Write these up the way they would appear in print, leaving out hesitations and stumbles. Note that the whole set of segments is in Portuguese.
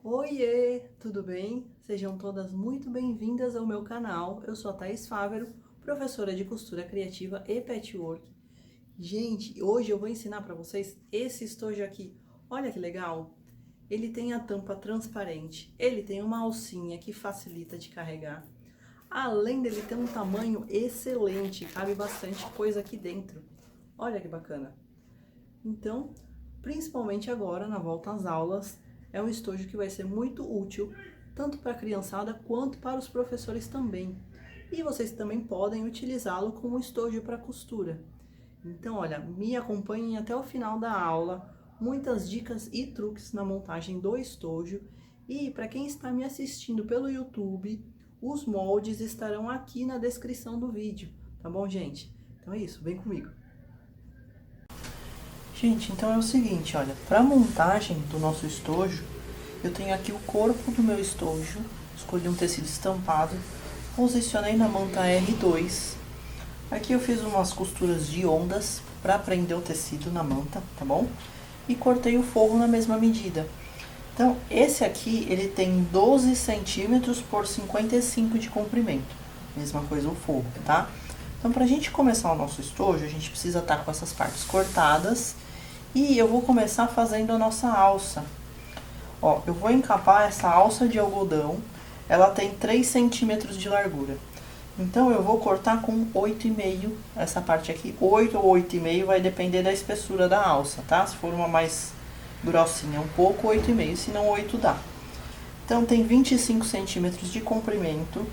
Oiê, tudo bem? Sejam todas muito bem-vindas ao meu canal. Eu sou a Thaís Fávero, professora de costura criativa e patchwork. Gente, hoje eu vou ensinar para vocês esse estojo aqui. Olha que legal! Ele tem a tampa transparente, ele tem uma alcinha que facilita de carregar. Além dele ter um tamanho excelente, cabe bastante coisa aqui dentro. Olha que bacana! Então, principalmente agora, na volta às aulas, é um estojo que vai ser muito útil, tanto para a criançada quanto para os professores também. E vocês também podem utilizá-lo como estojo para costura. Então, olha, me acompanhem até o final da aula, muitas dicas e truques na montagem do estojo. E para quem está me assistindo pelo YouTube, os moldes estarão aqui na descrição do vídeo, tá bom, gente? Então é isso, vem comigo! Gente, então é o seguinte, olha, para a montagem do nosso estojo, eu tenho aqui o corpo do meu estojo, escolhi um tecido estampado, posicionei na manta R2. Aqui eu fiz umas costuras de ondas para prender o tecido na manta, tá bom? E cortei o forro na mesma medida. Então, esse aqui, ele tem 12 centímetros por 55 de comprimento. Mesma coisa o forro, tá? Então, pra gente começar o nosso estojo, a gente precisa estar com essas partes cortadas. E eu vou começar fazendo a nossa alça. Ó, eu vou encapar essa alça de algodão. Ela tem 3 centímetros de largura. Então, eu vou cortar com 8,5 essa parte aqui. 8 ou 8,5 vai depender da espessura da alça, tá? Se for uma mais grossinha, um pouco, 8,5, se não 8 dá. Então, tem 25 centímetros de comprimento.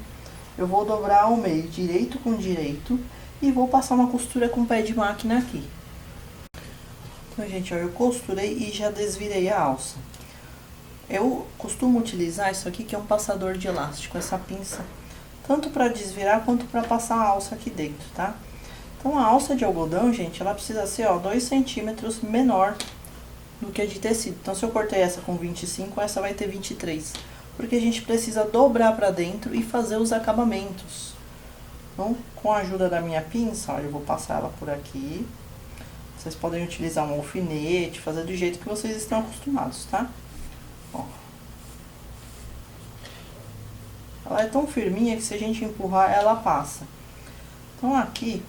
Eu vou dobrar ao meio, direito com direito. E vou passar uma costura com pé de máquina aqui. Então, gente, ó, eu costurei e já desvirei a alça. Eu costumo utilizar isso aqui, que é um passador de elástico, essa pinça, tanto para desvirar quanto para passar a alça aqui dentro, tá? Então, a alça de algodão, gente, ela precisa ser, ó, 2 centímetros menor do que a de tecido. Então, se eu cortei essa com 25, essa vai ter 23. Porque a gente precisa dobrar para dentro e fazer os acabamentos. Então, com a ajuda da minha pinça, ó, eu vou passar ela por aqui. Vocês podem utilizar um alfinete, fazer do jeito que vocês estão acostumados, tá? Ó. Ela é tão firminha que se a gente empurrar, ela passa. Então, aqui,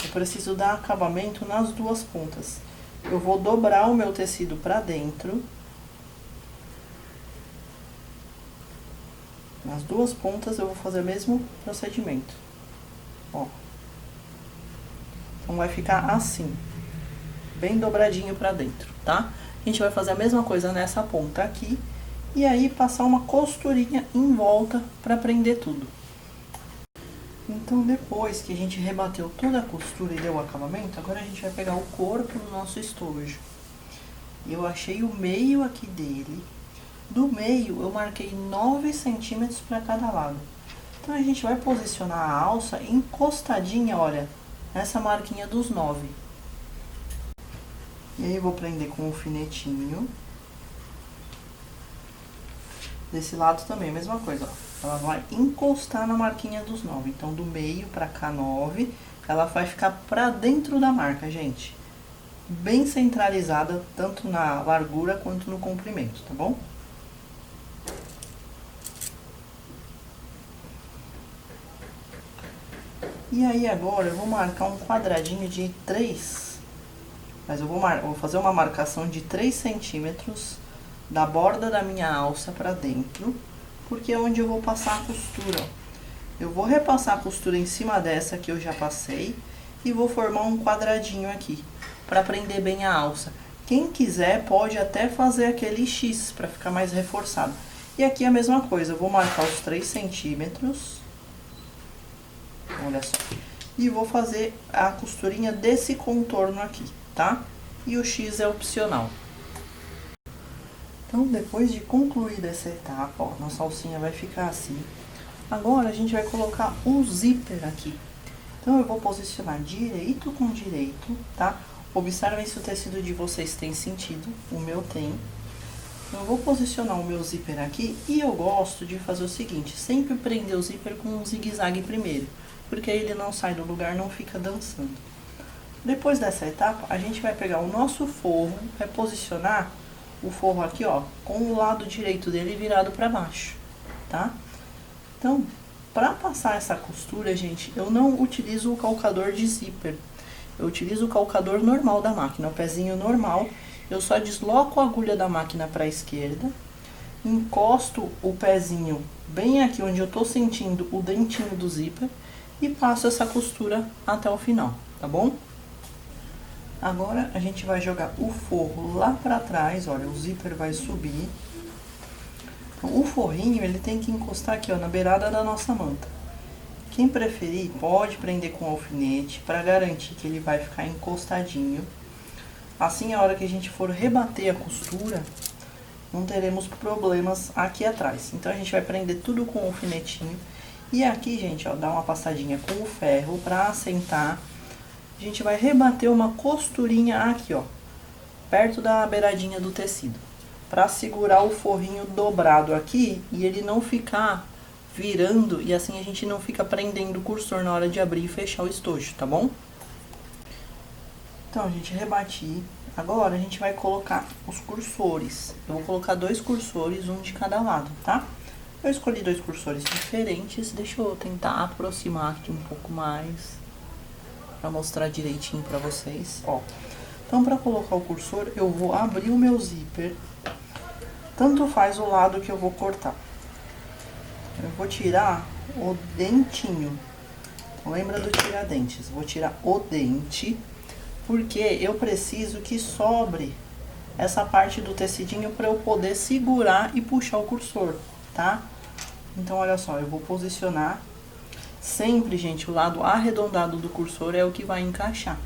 eu preciso dar acabamento nas duas pontas. Eu vou dobrar o meu tecido pra dentro. Nas duas pontas, eu vou fazer o mesmo procedimento. Ó. Então, vai ficar assim, bem dobradinho pra dentro, tá? A gente vai fazer a mesma coisa nessa ponta aqui, e aí passar uma costurinha em volta pra prender tudo. Então, depois que a gente rebateu toda a costura e deu o acabamento, agora a gente vai pegar o corpo do nosso estojo. Eu achei o meio aqui dele. Do meio, eu marquei 9 centímetros pra cada lado. Então, a gente vai posicionar a alça encostadinha, olha, nessa marquinha dos 9. E aí, eu vou prender com um alfinetinho. Desse lado também, mesma coisa, ó. Ela vai encostar na marquinha dos 9. Então, do meio pra cá, 9. Ela vai ficar pra dentro da marca, gente. Bem centralizada, tanto na largura quanto no comprimento, tá bom? E aí, agora, eu vou marcar um quadradinho de 3. Mas eu vou fazer uma marcação de 3 centímetros da borda da minha alça pra dentro, porque é onde eu vou passar a costura. Eu vou repassar a costura em cima dessa que eu já passei e vou formar um quadradinho aqui, pra prender bem a alça. Quem quiser pode até fazer aquele X pra ficar mais reforçado. E aqui a mesma coisa, eu vou marcar os 3 centímetros. Olha só. E vou fazer a costurinha desse contorno aqui, tá? E o X é opcional. Então, depois de concluir essa etapa, ó, nossa alcinha vai ficar assim. Agora, a gente vai colocar um zíper aqui. Então, eu vou posicionar direito com direito, tá? Observem se o tecido de vocês tem sentido, o meu tem. Eu vou posicionar o meu zíper aqui e eu gosto de fazer o seguinte, sempre prender o zíper com um zigue-zague primeiro, porque aí ele não sai do lugar, não fica dançando. Depois dessa etapa, a gente vai pegar o nosso forro, vai posicionar o forro aqui, ó, com o lado direito dele virado para baixo, tá? Então, para passar essa costura, gente, eu não utilizo o calcador de zíper. Eu utilizo o calcador normal da máquina, o pezinho normal. Eu só desloco a agulha da máquina para a esquerda, encosto o pezinho bem aqui onde eu tô sentindo o dentinho do zíper e passo essa costura até o final, tá bom? Agora a gente vai jogar o forro lá para trás, olha, o zíper vai subir. Então, o forrinho ele tem que encostar aqui, ó, na beirada da nossa manta. Quem preferir pode prender com alfinete para garantir que ele vai ficar encostadinho. Assim, a hora que a gente for rebater a costura, não teremos problemas aqui atrás. Então, a gente vai prender tudo com o alfinetinho. E aqui, gente, ó, dá uma passadinha com o ferro para assentar. A gente vai rebater uma costurinha aqui, ó, perto da beiradinha do tecido, para segurar o forrinho dobrado aqui e ele não ficar virando, e assim a gente não fica prendendo o cursor na hora de abrir e fechar o estojo, tá bom? Então, a gente rebati. Agora, a gente vai colocar os cursores. Eu vou colocar 2 cursores, um de cada lado, tá? Eu escolhi 2 cursores diferentes. Deixa eu tentar aproximar aqui um pouco mais, pra mostrar direitinho pra vocês, ó. Então, pra colocar o cursor, eu vou abrir o meu zíper. Tanto faz o lado que eu vou cortar. Eu vou tirar o dentinho. Então, lembra do tiradentes? Vou tirar o dente, porque eu preciso que sobre essa parte do tecidinho para eu poder segurar e puxar o cursor, tá? Então, olha só, eu vou posicionar. Sempre, gente, o lado arredondado do cursor é o que vai encaixar.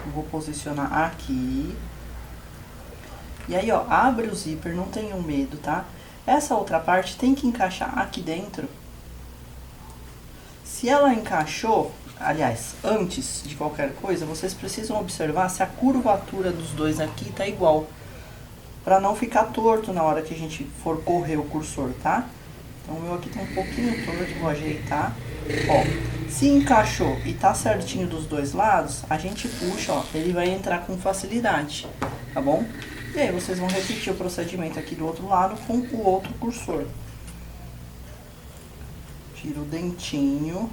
Eu vou posicionar aqui. E aí, ó, abre o zíper, não tenham medo, tá? Essa outra parte tem que encaixar aqui dentro. Se ela encaixou, aliás, antes de qualquer coisa, vocês precisam observar se a curvatura dos dois aqui tá igual, para não ficar torto na hora que a gente for correr o cursor, tá? Então, o meu aqui tá um pouquinho torto, vou ajeitar. Ó, se encaixou e tá certinho dos dois lados, a gente puxa, ó, ele vai entrar com facilidade, tá bom? E aí, vocês vão repetir o procedimento aqui do outro lado com o outro cursor. Tira o dentinho.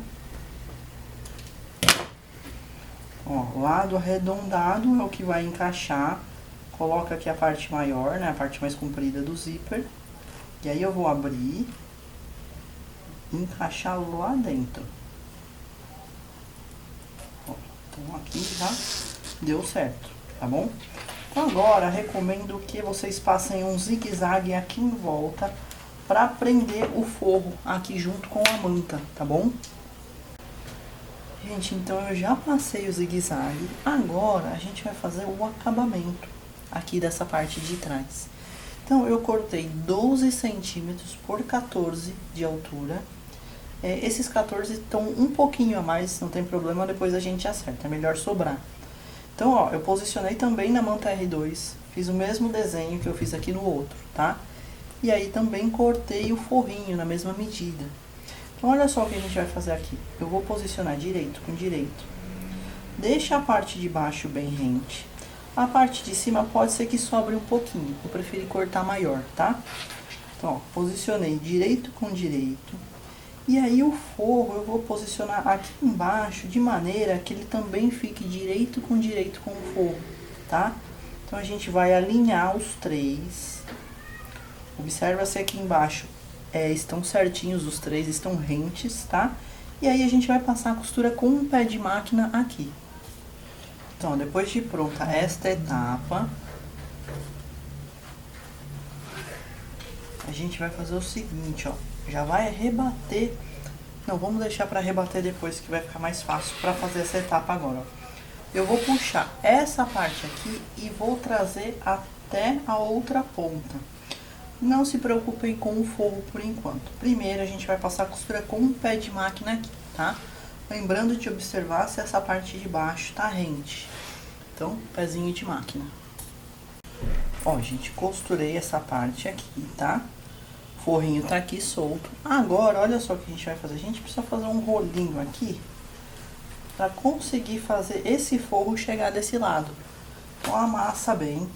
Ó, lado arredondado é o que vai encaixar. Coloca aqui a parte maior, né? A parte mais comprida do zíper. E aí eu vou abrir e encaixar lá dentro. Ó, então aqui já deu certo, tá bom? Então agora, recomendo que vocês passem um zigue-zague aqui em volta para prender o forro aqui junto com a manta, tá bom? Gente, então eu já passei o zigue-zague. Agora a gente vai fazer o acabamento aqui dessa parte de trás. Então eu cortei 12 centímetros por 14 de altura. Esses 14 estão um pouquinho a mais, não tem problema, depois a gente acerta, é melhor sobrar. Então, ó, eu posicionei também na manta R2, fiz o mesmo desenho que eu fiz aqui no outro, tá? E aí também cortei o forrinho na mesma medida. Então, olha só o que a gente vai fazer aqui. Eu vou posicionar direito com direito. Deixa a parte de baixo bem rente. A parte de cima pode ser que sobre um pouquinho, eu preferi cortar maior, tá? Então, ó, posicionei direito com direito. E aí o forro eu vou posicionar aqui embaixo de maneira que ele também fique direito com o forro, tá? Então a gente vai alinhar os 3. Observa se aqui embaixo estão certinhos, os 3 estão rentes, tá? E aí a gente vai passar a costura com um pé de máquina aqui. Então, depois de pronta esta etapa, a gente vai fazer o seguinte, ó. Já vai rebater. Não, vamos deixar para rebater depois, que vai ficar mais fácil para fazer essa etapa agora, ó. Eu vou puxar essa parte aqui e vou trazer até a outra ponta. Não se preocupem com o forro por enquanto. Primeiro a gente vai passar a costura com um pé de máquina aqui, tá? Lembrando de observar se essa parte de baixo tá rente. Então, pezinho de máquina. Ó, gente, costurei essa parte aqui, tá? O forrinho tá aqui solto. Agora, olha só o que a gente vai fazer. A gente precisa fazer um rolinho aqui para conseguir fazer esse forro chegar desse lado. Então, amassa bem.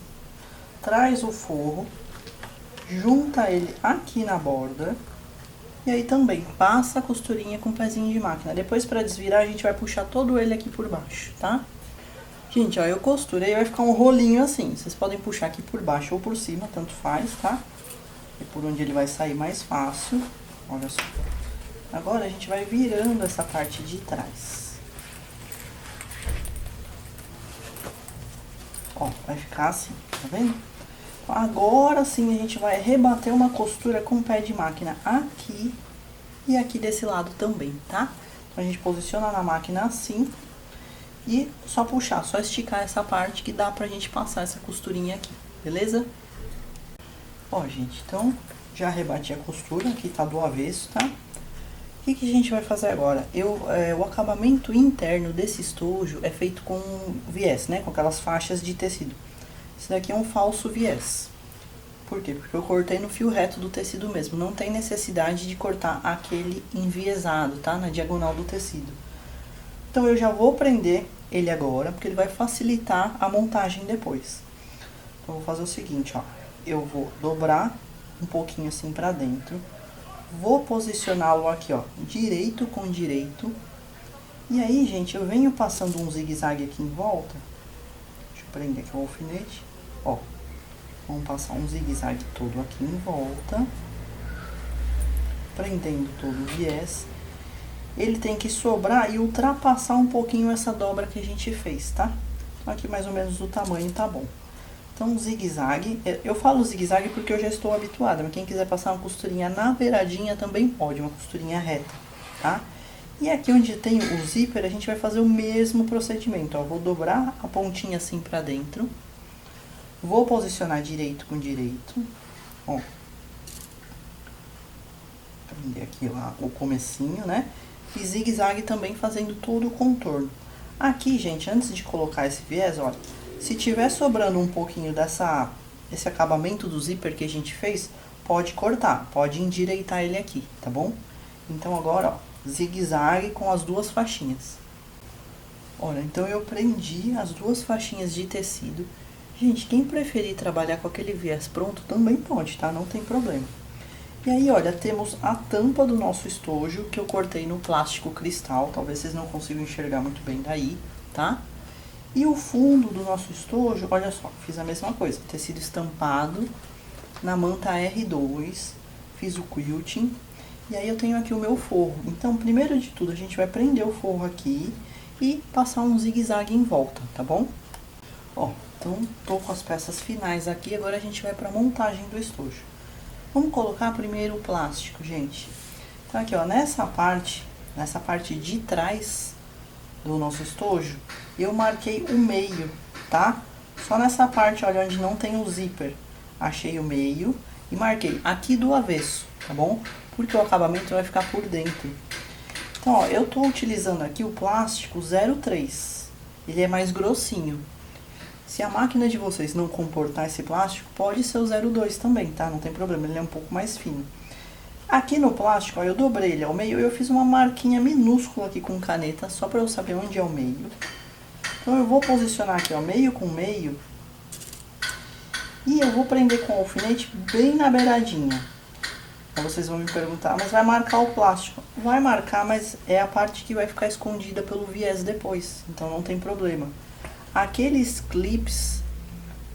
traz o forro, junta ele aqui na borda. E aí também passa a costurinha com o pezinho de máquina. Depois pra desvirar a gente vai puxar todo ele aqui por baixo, tá? Gente, ó, eu costurei, vai ficar um rolinho assim. Vocês podem puxar aqui por baixo ou por cima, tanto faz, tá? É por onde ele vai sair mais fácil. Olha só. Agora a gente vai virando essa parte de trás. Ó, vai ficar assim, tá vendo? Agora sim a gente vai rebater uma costura com o pé de máquina aqui e aqui desse lado também, tá? Então a gente posiciona na máquina assim e só puxar, só esticar essa parte que dá pra gente passar essa costurinha aqui, beleza? Ó, gente, então já rebati a costura, aqui tá do avesso, tá? O que que a gente vai fazer agora? O acabamento interno desse estojo é feito com viés, né? Com aquelas faixas de tecido. Esse daqui é um falso viés. Por quê? Porque eu cortei no fio reto do tecido mesmo. Não tem necessidade de cortar aquele enviesado, tá? Na diagonal do tecido. Então, eu já vou prender ele agora, porque ele vai facilitar a montagem depois. Então, eu vou fazer o seguinte, ó. Eu vou dobrar um pouquinho assim pra dentro. Vou posicioná-lo aqui, ó, direito com direito. E aí, gente, eu venho passando um zigue-zague aqui em volta. Deixa eu prender aqui o alfinete. Ó, vamos passar um zigue-zague todo aqui em volta, prendendo todo o viés. Ele tem que sobrar e ultrapassar um pouquinho essa dobra que a gente fez, tá? Então, aqui mais ou menos o tamanho tá bom. Então, zigue-zague, eu falo zigue-zague porque eu já estou habituada, mas quem quiser passar uma costurinha na beiradinha também pode, uma costurinha reta, tá? E aqui onde tem o zíper, a gente vai fazer o mesmo procedimento, ó. Vou dobrar a pontinha assim pra dentro. Vou posicionar direito com direito, ó. Prender aqui lá o comecinho, né? E zigue-zague também fazendo todo o contorno. Aqui, gente, antes de colocar esse viés, olha, se tiver sobrando um pouquinho esse acabamento do zíper que a gente fez, pode cortar, pode endireitar ele aqui, tá bom? Então agora, ó, zigue-zague com as duas faixinhas. Olha, então eu prendi as duas faixinhas de tecido. Gente, quem preferir trabalhar com aquele viés pronto também pode, tá? Não tem problema. E aí, olha, temos a tampa do nosso estojo, que eu cortei no plástico cristal. Talvez vocês não consigam enxergar muito bem daí, tá? E o fundo do nosso estojo, olha só, fiz a mesma coisa. Tecido estampado na manta R2, fiz o quilting. E aí eu tenho aqui o meu forro. Então, primeiro de tudo, a gente vai prender o forro aqui e passar um zigue-zague em volta, tá bom? Ó, então, tô com as peças finais aqui, agora a gente vai pra montagem do estojo. Vamos colocar primeiro o plástico, gente. Então, aqui, ó, nessa parte de trás do nosso estojo, eu marquei o meio, tá? Só nessa parte, olha, onde não tem o zíper, achei o meio e marquei aqui do avesso, tá bom? Porque o acabamento vai ficar por dentro. Então, ó, eu tô utilizando aqui o plástico 03, ele é mais grossinho. Se a máquina de vocês não comportar esse plástico, pode ser o 02 também, tá? Não tem problema, ele é um pouco mais fino. Aqui no plástico, ó, eu dobrei ele ao meio e eu fiz uma marquinha minúscula aqui com caneta, só pra eu saber onde é o meio. Então, eu vou posicionar aqui, ó, meio com meio. E eu vou prender com o alfinete bem na beiradinha. Então, vocês vão me perguntar, mas vai marcar o plástico? Vai marcar, mas é a parte que vai ficar escondida pelo viés depois, então não tem problema. Aqueles clips,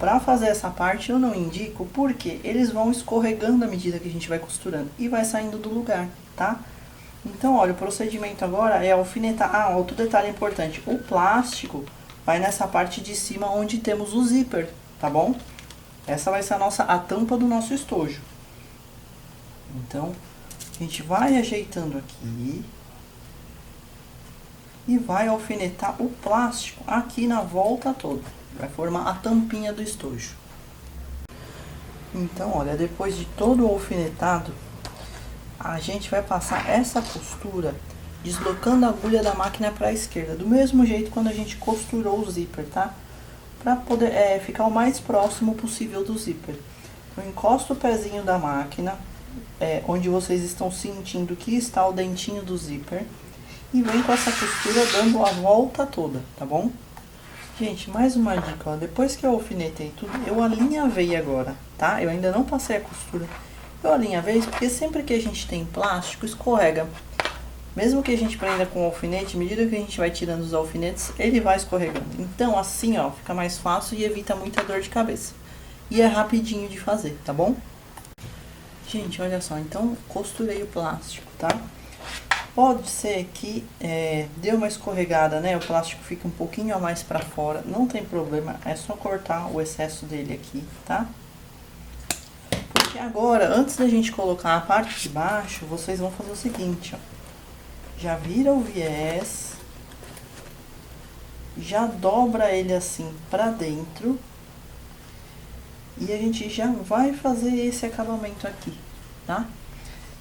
pra fazer essa parte, eu não indico, porque eles vão escorregando à medida que a gente vai costurando e vai saindo do lugar, tá? Então, olha, o procedimento agora é alfinetar. Ah, outro detalhe importante, o plástico vai nessa parte de cima onde temos o zíper, tá bom? Essa vai ser a tampa do nosso estojo. Então, a gente vai ajeitando aqui e vai alfinetar o plástico aqui na volta toda. Vai formar a tampinha do estojo. Então, olha, depois de todo o alfinetado, a gente vai passar essa costura deslocando a agulha da máquina para a esquerda, do mesmo jeito quando a gente costurou o zíper, tá? Para poder ficar o mais próximo possível do zíper. Eu encosto o pezinho da máquina, onde vocês estão sentindo que está o dentinho do zíper, e vem com essa costura dando a volta toda, tá bom? Gente, mais uma dica, ó. Depois que eu alfinetei tudo, eu alinhavei agora, tá? Eu ainda não passei a costura. Eu alinhavei porque sempre que a gente tem plástico, escorrega. Mesmo que a gente prenda com alfinete, à medida que a gente vai tirando os alfinetes, ele vai escorregando. Então, assim, ó, fica mais fácil e evita muita dor de cabeça. E é rapidinho de fazer, tá bom? Gente, olha só, então costurei o plástico, tá? Pode ser que deu uma escorregada, né? O plástico fica um pouquinho a mais pra fora. Não tem problema, é só cortar o excesso dele aqui, tá? Porque agora, antes da gente colocar a parte de baixo, vocês vão fazer o seguinte, ó. Já vira o viés, já dobra ele assim pra dentro. E a gente já vai fazer esse acabamento aqui, tá?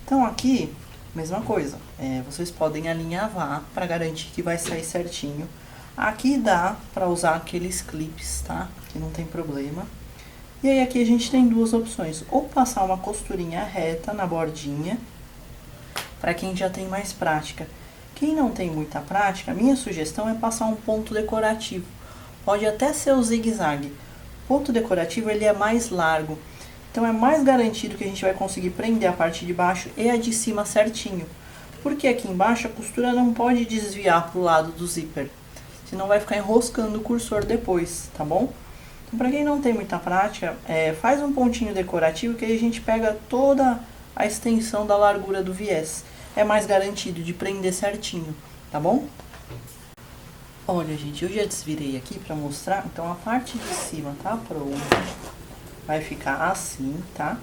Então aqui, mesma coisa, vocês podem alinhavar para garantir que vai sair certinho. Aqui dá para usar aqueles clipes, tá? Que não tem problema. E aí aqui a gente tem duas opções, ou passar uma costurinha reta na bordinha, para quem já tem mais prática. Quem não tem muita prática, minha sugestão é passar um ponto decorativo. Pode até ser o zigue-zague. Ponto decorativo ele é mais largo, então é mais garantido que a gente vai conseguir prender a parte de baixo e a de cima certinho. Porque aqui embaixo a costura não pode desviar para o lado do zíper, senão vai ficar enroscando o cursor depois, tá bom? Então para quem não tem muita prática, faz um pontinho decorativo que aí a gente pega toda a extensão da largura do viés. É mais garantido de prender certinho, tá bom? Olha, gente, eu já desvirei aqui pra mostrar. Então, a parte de cima tá pronta. Vai ficar assim, tá?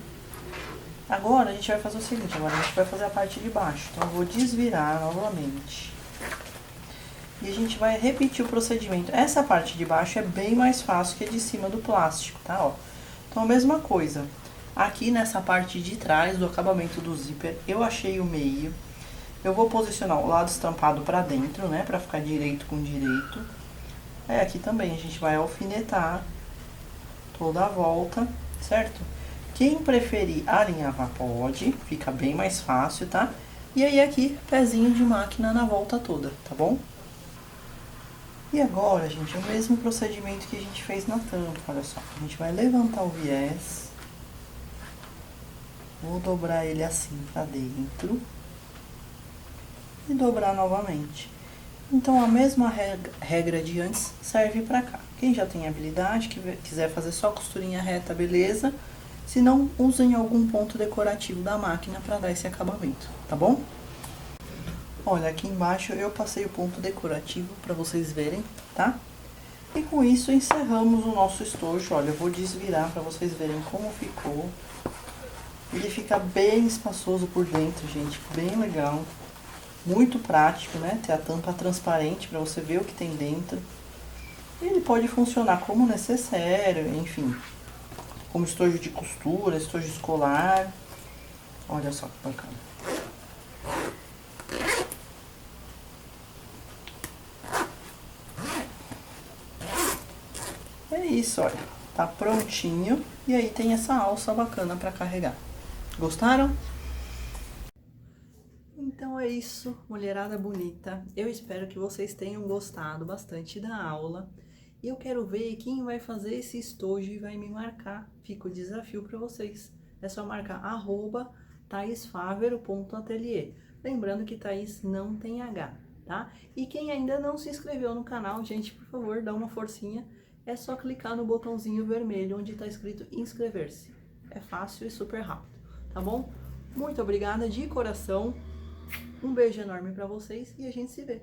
Agora, a gente vai fazer o seguinte. Agora, a gente vai fazer a parte de baixo. Então, eu vou desvirar novamente. E a gente vai repetir o procedimento. Essa parte de baixo é bem mais fácil que a de cima do plástico, tá? Ó. Então, a mesma coisa. Aqui nessa parte de trás do acabamento do zíper, eu achei o meio. Eu vou posicionar o lado estampado pra dentro, né? Pra ficar direito com direito. Aqui também a gente vai alfinetar toda a volta, certo? Quem preferir alinhavar pode, fica bem mais fácil, tá? E aí aqui, pezinho de máquina na volta toda, tá bom? E agora, gente, é o mesmo procedimento que a gente fez na tampa, olha só. A gente vai levantar o viés. Vou dobrar ele assim pra dentro. E dobrar novamente. Então, a mesma regra de antes serve pra cá. Quem já tem habilidade, que quiser fazer só costurinha reta, beleza. Se não, usem algum ponto decorativo da máquina pra dar esse acabamento, tá bom? Olha, aqui embaixo eu passei o ponto decorativo pra vocês verem, tá? E com isso encerramos o nosso estojo. Olha, eu vou desvirar pra vocês verem como ficou. Ele fica bem espaçoso por dentro, gente, bem legal. Muito prático, né? Ter a tampa transparente para você ver o que tem dentro. Ele pode funcionar como necessário, enfim. Como estojo de costura, estojo escolar. Olha só que bacana. É isso, olha. Tá prontinho. E aí tem essa alça bacana para carregar. Gostaram? Então é isso, mulherada bonita. Eu espero que vocês tenham gostado bastante da aula. E eu quero ver quem vai fazer esse estojo e vai me marcar. Fica o desafio para vocês. É só marcar @taisfavero.atelier. Lembrando que Thaís não tem H, tá? E quem ainda não se inscreveu no canal, gente, por favor, dá uma forcinha. É só clicar no botãozinho vermelho onde está escrito inscrever-se. É fácil e super rápido, tá bom? Muito obrigada de coração. Um beijo enorme pra vocês e a gente se vê.